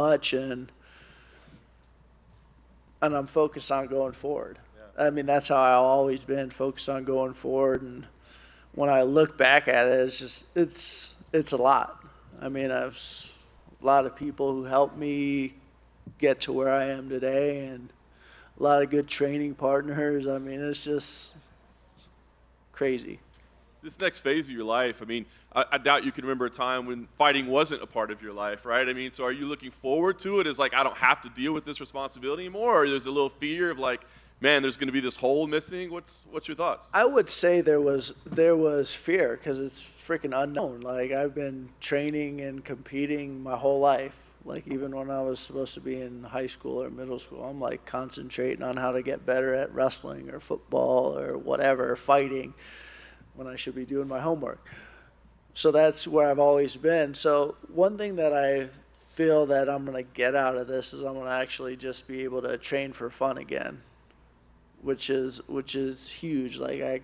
much, and I'm focused on going forward. Yeah. I mean, that's how I've always been, focused on going forward. And when I look back at it, it's a lot. I mean, I've a lot of people who helped me get to where I am today, and a lot of good training partners. I mean, it's just crazy. This next phase of your life, I mean, I doubt you can remember a time when fighting wasn't a part of your life, right? I mean, so are you looking forward to it as like, I don't have to deal with this responsibility anymore? Or there's a little fear of like, man, there's going to be this hole missing? What's your thoughts? I would say there was fear because it's freaking unknown. Like, I've been training and competing my whole life. Like, even when I was supposed to be in high school or middle school, I'm like concentrating on how to get better at wrestling or football or whatever, fighting, when I should be doing my homework. So that's where I've always been. So one thing that I feel that I'm going to get out of this is I'm going to actually just be able to train for fun again, which is huge. Like,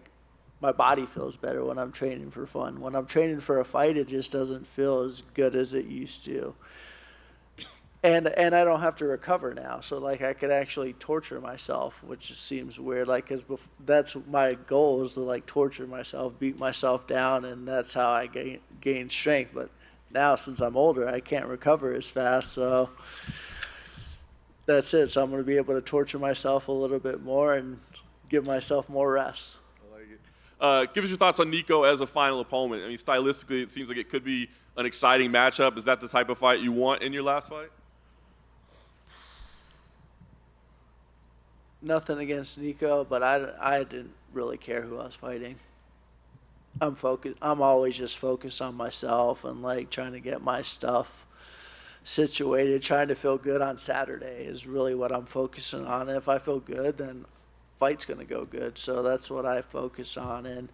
my body feels better when I'm training for fun. When I'm training for a fight, it just doesn't feel as good as it used to. And I don't have to recover now, so like I could actually torture myself, which just seems weird. Like, cause that's my goal, is to like torture myself, beat myself down, and that's how I gain strength. But now, since I'm older, I can't recover as fast, so that's it. So I'm going to be able to torture myself a little bit more and give myself more rest. I like it. Give us your thoughts on Nico as a final opponent. I mean, stylistically, it seems like it could be an exciting matchup. Is that the type of fight you want in your last fight? Nothing against Nico, but I didn't really care who I was fighting. I'm focused. I'm always just focused on myself and like trying to get my stuff situated, trying to feel good on Saturday is really what I'm focusing on. And if I feel good, then fight's going to go good. So that's what I focus on. And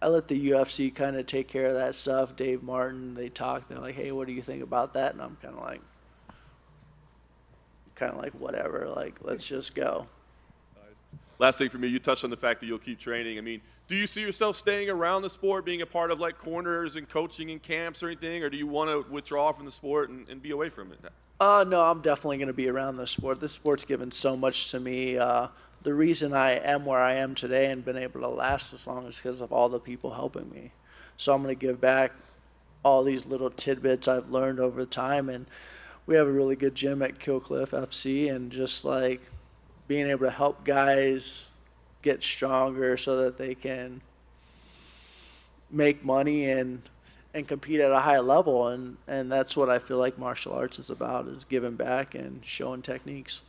I let the UFC kind of take care of that stuff. Dave Martin, they talk. They're like, hey, what do you think about that? And I'm kind of like whatever, like let's just go. Last thing for me, you touched on the fact that you'll keep training. I mean, do you see yourself staying around the sport, being a part of like corners and coaching and camps or anything, or do you want to withdraw from the sport and be away from it? No, I'm definitely going to be around the sport. This sport's given so much to me. The reason I am where I am today and been able to last this long is because of all the people helping me. So I'm going to give back all these little tidbits I've learned over time. And we have a really good gym at Killcliff FC, and just like being able to help guys get stronger so that they can make money and compete at a high level. And that's what I feel like martial arts is about, is giving back and showing techniques.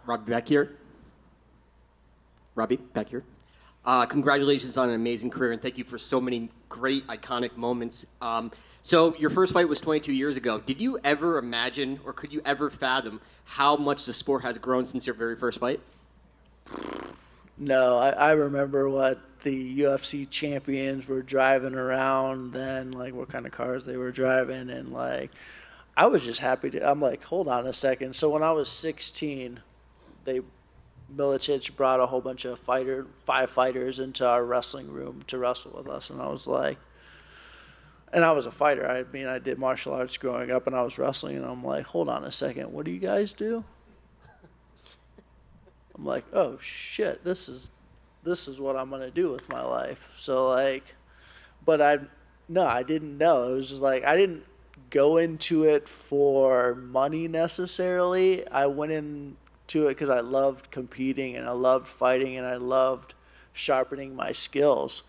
Robbie, back here. Robbie, back here. Congratulations on an amazing career, and thank you for so many great, iconic moments. So your first fight was 22 years ago. Did you ever imagine, or could you ever fathom, how much the sport has grown since your very first fight? No, I remember what the UFC champions were driving around then, like what kind of cars they were driving, and like I was just happy to. I'm like, hold on a second. So when I was 16, Milicic brought a whole bunch of 5 fighters into our wrestling room to wrestle with us, and I was like, and I was a fighter. I mean, I did martial arts growing up, and I was wrestling, and I'm like, hold on a second, what do you guys do? I'm like, oh shit, this is what I'm gonna do with my life. So like, but I didn't know. It was just like I didn't go into it for money necessarily. I went into it because I loved competing and I loved fighting and I loved sharpening my skills.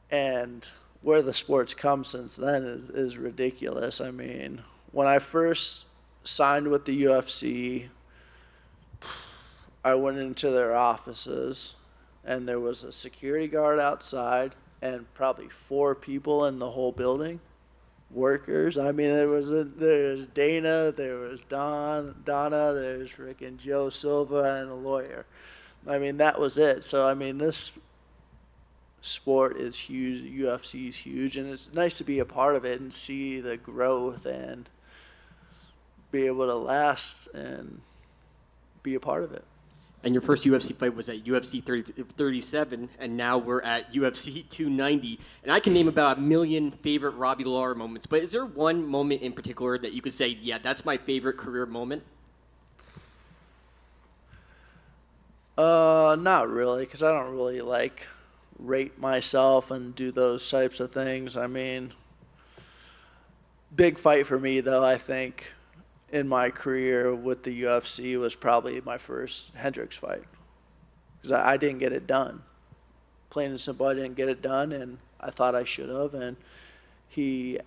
And where the sport's come since then is ridiculous. I mean, when I first signed with the UFC, I went into their offices and there was a security guard outside and probably 4 people in the whole building, workers. I mean, there's Dana, there was Donna, there's freaking Joe Silva, and a lawyer. I mean, that was it. So, I mean, this sport is huge. UFC is huge, and it's nice to be a part of it and see the growth and be able to last and be a part of it. And your first UFC fight was at UFC 37, and now we're at UFC 290. And I can name about a million favorite Robbie Lawler moments, but is there one moment in particular that you could say, yeah, that's my favorite career moment? Not really, because I don't really like rate myself and do those types of things. I mean, big fight for me though, I think, in my career with the UFC was probably my first Hendricks fight, because I didn't get it done. Plain and simple, I didn't get it done, and I thought I should have, and he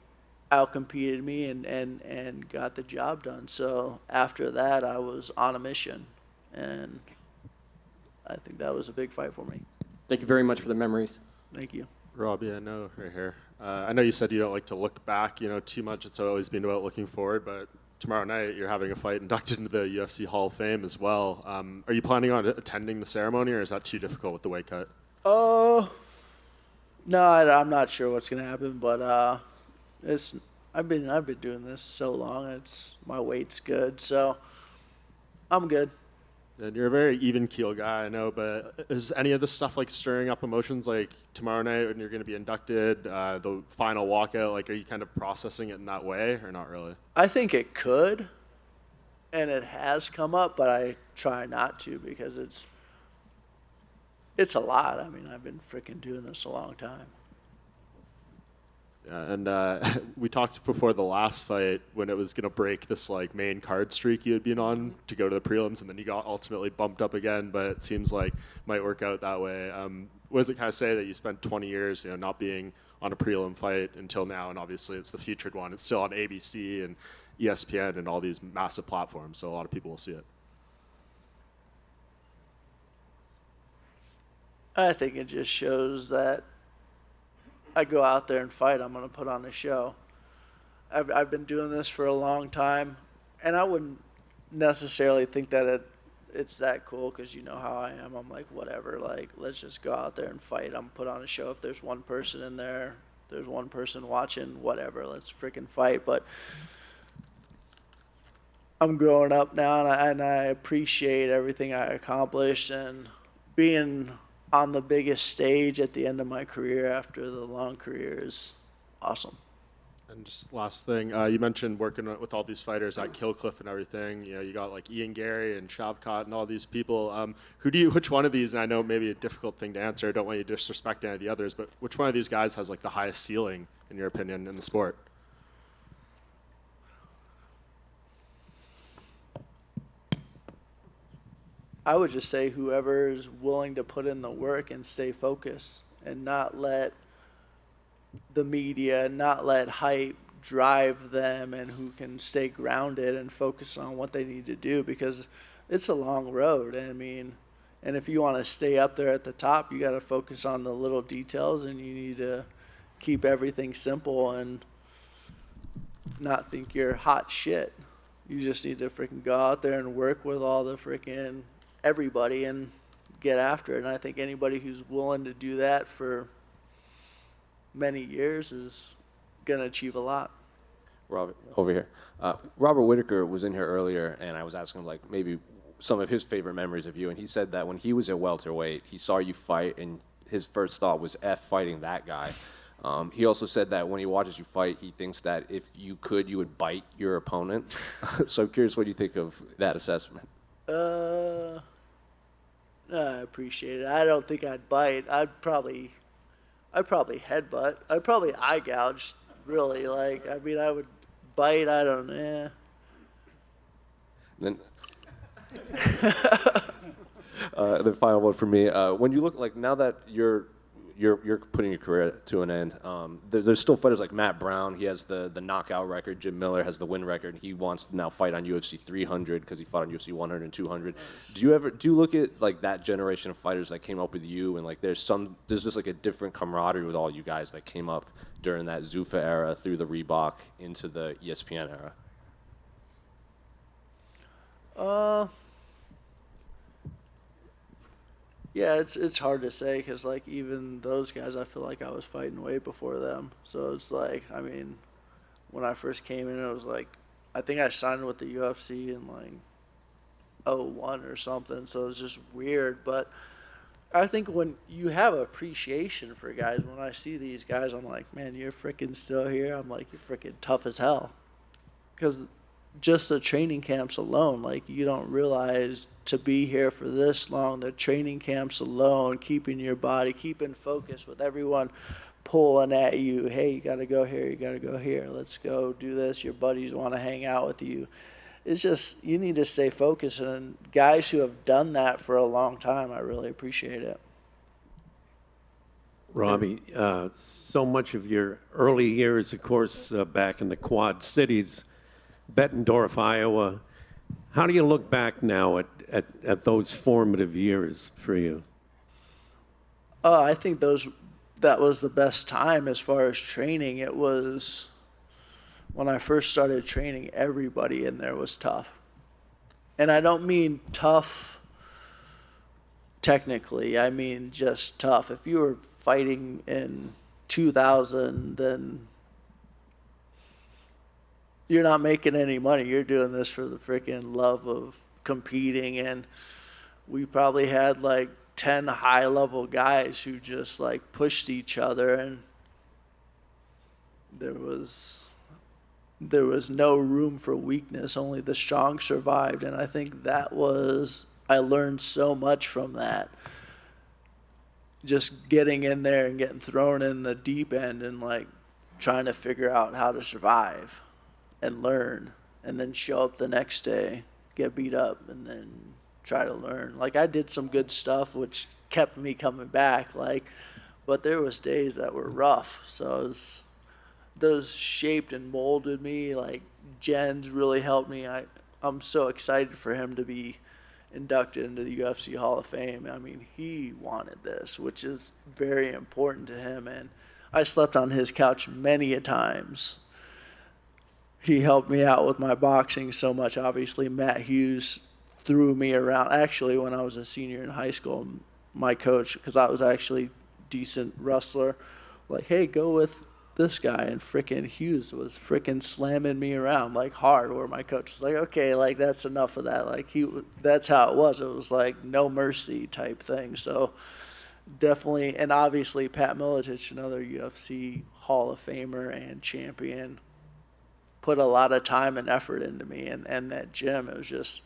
outcompeted me and got the job done. So after that, I was on a mission, and I think that was a big fight for me. Thank you very much for the memories. Thank you. Robbie, I know right here. I know you said you don't like to look back, too much. It's always been about looking forward, but tomorrow night you're having a fight inducted into the UFC Hall of Fame as well. Are you planning on attending the ceremony, or is that too difficult with the weight cut? No, I'm not sure what's gonna happen, but I've been doing this so long. My weight's good, so I'm good. And you're a very even keel guy, I know, but is any of this stuff like stirring up emotions, like tomorrow night when you're going to be inducted, the final walkout? Like, are you kind of processing it in that way, or not really? I think it could, and it has come up, but I try not to, because it's a lot. I mean, I've been freaking doing this a long time. Yeah, and we talked before the last fight when it was going to break this like main card streak you had been on to go to the prelims, and then you got ultimately bumped up again, but it seems like might work out that way. What does it kind of say that you spent 20 years not being on a prelim fight until now, and obviously it's the featured one. It's still on ABC and ESPN and all these massive platforms, so a lot of people will see it. I think it just shows that I go out there and fight, I'm going to put on a show. I've been doing this for a long time, and I wouldn't necessarily think that it's that cool, because you know how I am. I'm like, whatever, like, let's just go out there and fight. I'm put on a show. If there's one person in there, if there's one person watching, whatever, let's freaking fight. But I'm growing up now, and I appreciate everything I accomplished, and being on the biggest stage at the end of my career after the long career is awesome. And just last thing, you mentioned working with all these fighters at Killcliff and everything. You got like Ian Gary and Shavkat and all these people. Which one of these, and I know maybe a difficult thing to answer, I don't want you to disrespect any of the others, but which one of these guys has like the highest ceiling, in your opinion, in the sport? I would just say whoever is willing to put in the work and stay focused, and not let the media, not let hype drive them, and who can stay grounded and focus on what they need to do, because it's a long road. I mean, and if you want to stay up there at the top, you got to focus on the little details, and you need to keep everything simple and not think you're hot shit. You just need to freaking go out there and work with all the freaking everybody and get after it. And I think anybody who's willing to do that for many years is going to achieve a lot. Robert, over here. Robert Whitaker was in here earlier, and I was asking him, like, maybe some of his favorite memories of you, and he said that when he was at welterweight, he saw you fight, and his first thought was F fighting that guy. He also said that when he watches you fight, he thinks that if you could, you would bite your opponent. So I'm curious what you think of that assessment. I appreciate it. I don't think I'd bite. I'd probably headbutt. I'd probably eye gouge, really. Like, I mean, I would bite. I don't know. Then, the final one for me. When you look, like, now that you're putting your career to an end, there's still fighters like Matt Brown. He has the knockout record. Jim Miller has the win record. He wants to now fight on UFC 300 because he fought on UFC 100 and 200. Do you look at like that generation of fighters that came up with you, and like there's just like a different camaraderie with all you guys that came up during that Zuffa era through the Reebok into the ESPN era? Yeah, it's hard to say, because like even those guys, I feel like I was fighting way before them. So it's like, I mean, when I first came in, it was like, I think I signed with the UFC in like '01 or something, so it's just weird. But I think when you have appreciation for guys, when I see these guys, I'm like, man, you're freaking still here. I'm like, you're freaking tough as hell. Because just the training camps alone, like, you don't realize to be here for this long, the training camps alone, keeping your body, keeping focus with everyone pulling at you. Hey, you got to go here, you got to go here. Let's go do this. Your buddies want to hang out with you. It's just, you need to stay focused. And guys who have done that for a long time, I really appreciate it. Robbie, so much of your early years, of course, back in the Quad Cities, Bettendorf, Iowa. How do you look back now at those formative years for you? I think that was the best time as far as training. It was when I first started training, everybody in there was tough. And I don't mean tough technically, I mean just tough. If you were fighting in 2000, then you're not making any money. You're doing this for the freaking love of competing. And we probably had like 10 high-level guys who just like pushed each other, and there was no room for weakness. Only the strong survived. And I think I learned so much from that. Just getting in there and getting thrown in the deep end and like trying to figure out how to survive and learn, and then show up the next day, get beat up, and then try to learn. Like, I did some good stuff which kept me coming back, like, but there was days that were rough. So those shaped and molded me. Like, Jens really helped me. I'm so excited for him to be inducted into the UFC Hall of Fame. I mean, he wanted this, which is very important to him, and I slept on his couch many a times. He helped me out with my boxing so much. Obviously, Matt Hughes threw me around. Actually, when I was a senior in high school, my coach, because I was actually a decent wrestler, like, hey, go with this guy. And frickin' Hughes was frickin' slamming me around like hard, where my coach was like, okay, like, that's enough of that. Like, that's how it was. It was like no mercy type thing. So definitely, and obviously Pat Miletich, another UFC Hall of Famer and champion, put a lot of time and effort into me. And that gym, it was just,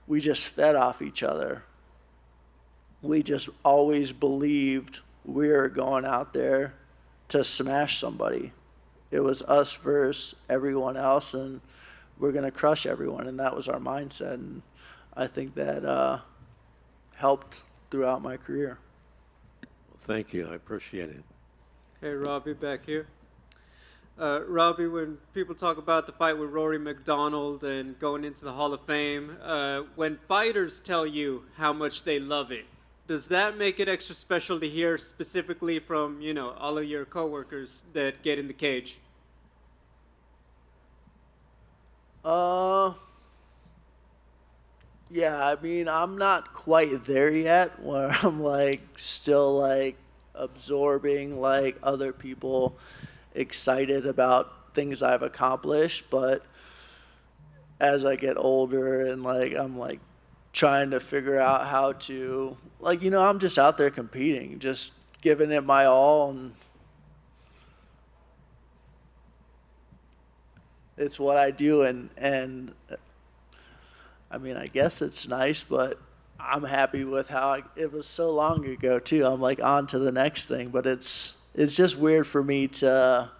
we just fed off each other. We just always believed we were going out there to smash somebody. It was us versus everyone else, and we're going to crush everyone. And that was our mindset. And I think that helped throughout my career. Well, thank you. I appreciate it. Hey, Robbie, back here. Robbie, when people talk about the fight with Rory McDonald and going into the Hall of Fame, when fighters tell you how much they love it, does that make it extra special to hear specifically from, all of your coworkers that get in the cage? Yeah, I mean, I'm not quite there yet where I'm like still like absorbing like other people excited about things I've accomplished, but as I get older and like I'm like trying to figure out how to, like, I'm just out there competing, just giving it my all, and it's what I do. And I mean, I guess it's nice, but I'm happy with how it was so long ago too. I'm like on to the next thing, but it's just weird for me to,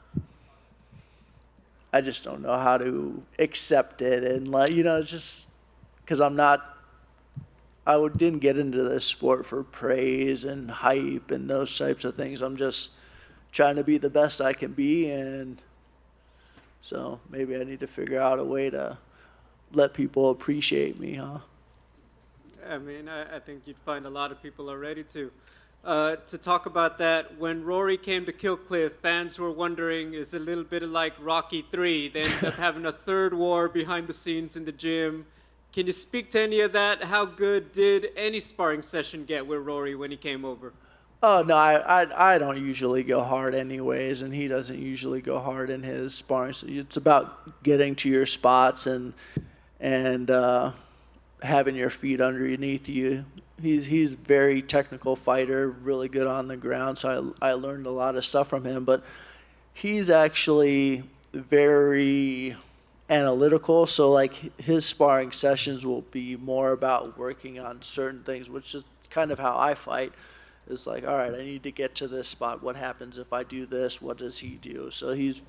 I just don't know how to accept it. And like, just because I didn't get into this sport for praise and hype and those types of things. I'm just trying to be the best I can be. And so maybe I need to figure out a way to let people appreciate me, huh? I mean, I think you'd find a lot of people are ready to. To talk about that, when Rory came to Killcliff, fans were wondering, is it a little bit like Rocky III? They ended up having a third war behind the scenes in the gym. Can you speak to any of that? How good did any sparring session get with Rory when he came over? Oh, no, I don't usually go hard anyways, and he doesn't usually go hard in his sparring. So it's about getting to your spots and having your feet underneath you. He's very technical fighter, really good on the ground. So I learned a lot of stuff from him. But he's actually very analytical. So like his sparring sessions will be more about working on certain things, which is kind of how I fight. It's like, all right, I need to get to this spot. What happens if I do this? What does he do? So he's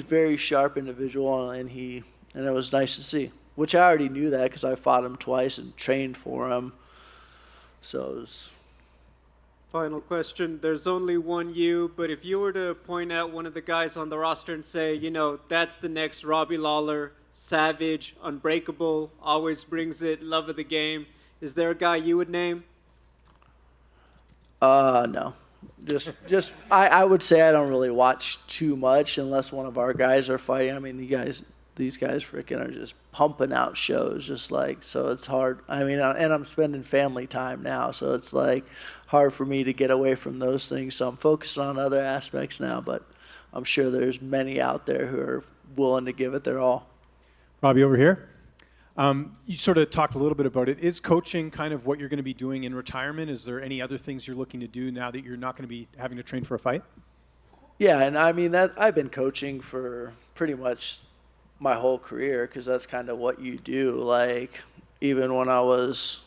very sharp individual, and it was nice to see. Which I already knew that because I fought him twice and trained for him. So it was... Final question. There's only one you, but if you were to point out one of the guys on the roster and say, you know, that's the next Robbie Lawler, savage, unbreakable, always brings it, love of the game, is there a guy you would name? No. I would say I don't really watch too much unless one of our guys are fighting. I mean, these guys freaking are just pumping out shows, just like, so it's hard. I mean, and I'm spending family time now, so it's like hard for me to get away from those things. So I'm focused on other aspects now, but I'm sure there's many out there who are willing to give it their all. Robbie, over here. You sort of talked a little bit about it. Is coaching kind of what you're going to be doing in retirement? Is there any other things you're looking to do now that you're not going to be having to train for a fight? Yeah, and I mean, that I've been coaching for pretty much my whole career because that's kind of what you do. Like, even when I was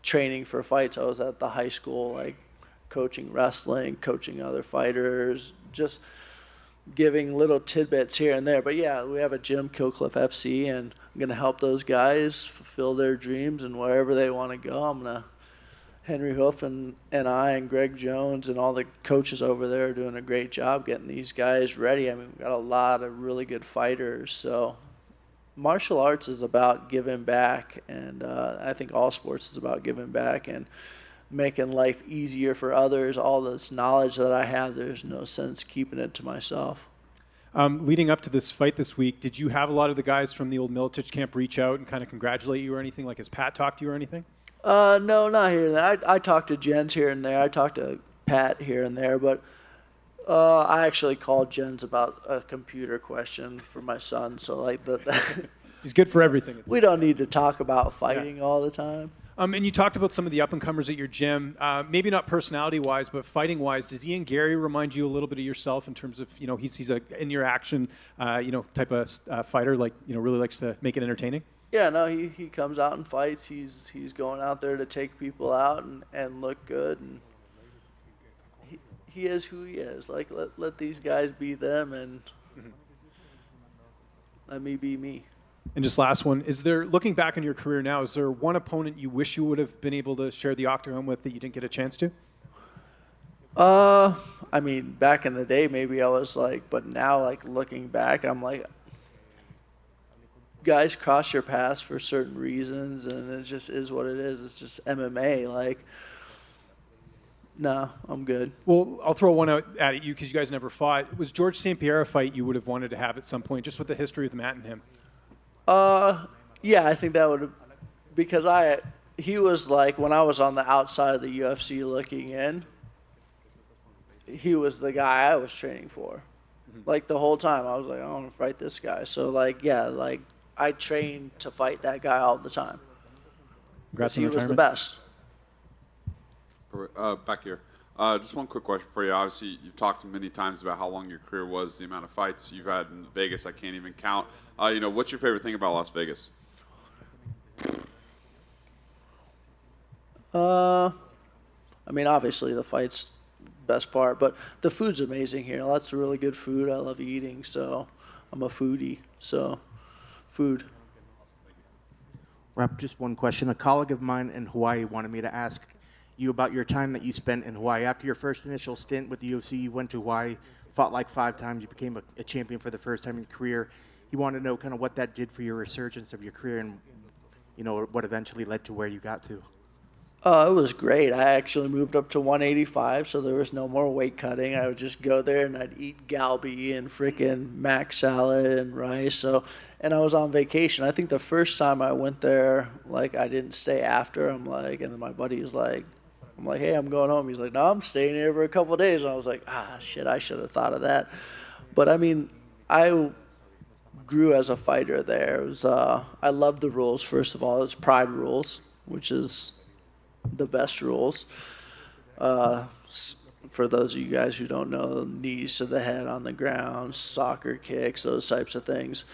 training for fights, I was at the high school, like, coaching wrestling, coaching other fighters, just giving little tidbits here and there. But yeah, we have a gym, Killcliff FC, and I'm going to help those guys fulfill their dreams and wherever they want to go. I'm going to, Henry Hoof and I and Greg Jones and all the coaches over there are doing a great job getting these guys ready. I mean, we've got a lot of really good fighters. So martial arts is about giving back, and I think all sports is about giving back and making life easier for others. All this knowledge that I have, there's no sense keeping it to myself. Leading up to this fight this week, did you have a lot of the guys from the old Militich camp reach out and kind of congratulate you or anything? Like, has Pat talked to you or anything? No, not here and there. I talked to Jens here and there. I talked to Pat here and there, but I actually called Jens about a computer question for my son. So like he's good for everything. We don't need to talk about fighting all the time. And you talked about some of the up-and-comers at your gym, maybe not personality-wise, but fighting-wise. Does Ian Gary remind you a little bit of yourself in terms of, you know, he's a in-your-action, type of fighter, like, you know, really likes to make it entertaining? Yeah, no, he comes out and fights. He's going out there to take people out and look good, and he is who he is. Like, let these guys be them, and let me be me. And just last one, looking back on your career now, is there one opponent you wish you would have been able to share the octagon with that you didn't get a chance to? I mean, back in the day, maybe I was like, but now, like, looking back, I'm like, guys cross your paths for certain reasons, and it just is what it is. It's just MMA. Like, no, I'm good. Well, I'll throw one out at you because you guys never fought. Was Georges St-Pierre a fight you would have wanted to have at some point, just with the history of Matt and him? Yeah, I think that would have, because he was like, when I was on the outside of the UFC looking in, he was the guy I was training for. Like, the whole time, I was like, I want to fight this guy. So, like, yeah, like, I trained to fight that guy all the time. Congrats on he was retirement. the best. Back here. Just one quick question for you. Obviously, you've talked many times about how long your career was, the amount of fights you've had in Vegas. I can't even count. What's your favorite thing about Las Vegas? I mean, obviously the fight's best part, but the food's amazing here. Lots of really good food. I love eating, so I'm a foodie. So, food. Rob, just one question. A colleague of mine in Hawaii wanted me to ask you about your time that you spent in Hawaii. After your first initial stint with the UFC, you went to Hawaii, fought like 5 times. You became a champion for the first time in your career. He wanted to know kind of what that did for your resurgence of your career and, you know, what eventually led to where you got to. It was great. I actually moved up to 185, so there was no more weight cutting. I would just go there and I'd eat galbi and freaking mac salad and rice. So, and I was on vacation. I think the first time I went there, like, I didn't stay after. I'm like, and then my buddy was like, I'm like, hey, I'm going home. He's like, no, I'm staying here for a couple of days. And I was like, shit, I should have thought of that. But I mean, I grew as a fighter there. It was, I loved the rules. First of all, it was Pride rules, which is the best rules. For those of you guys who don't know, knees to the head on the ground, soccer kicks, those types of things.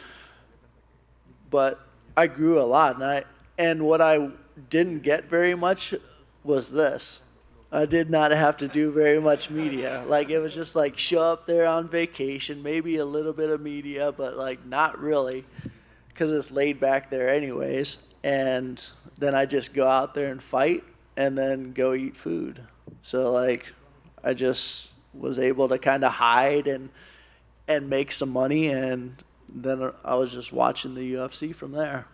But I grew a lot, and what I didn't get very much was this. I did not have to do very much media. Like, it was just like show up there on vacation, maybe a little bit of media, but like not really, because it's laid back there anyways. And then I just go out there and fight and then go eat food. So like I just was able to kind of hide and make some money, and then I was just watching the UFC from there.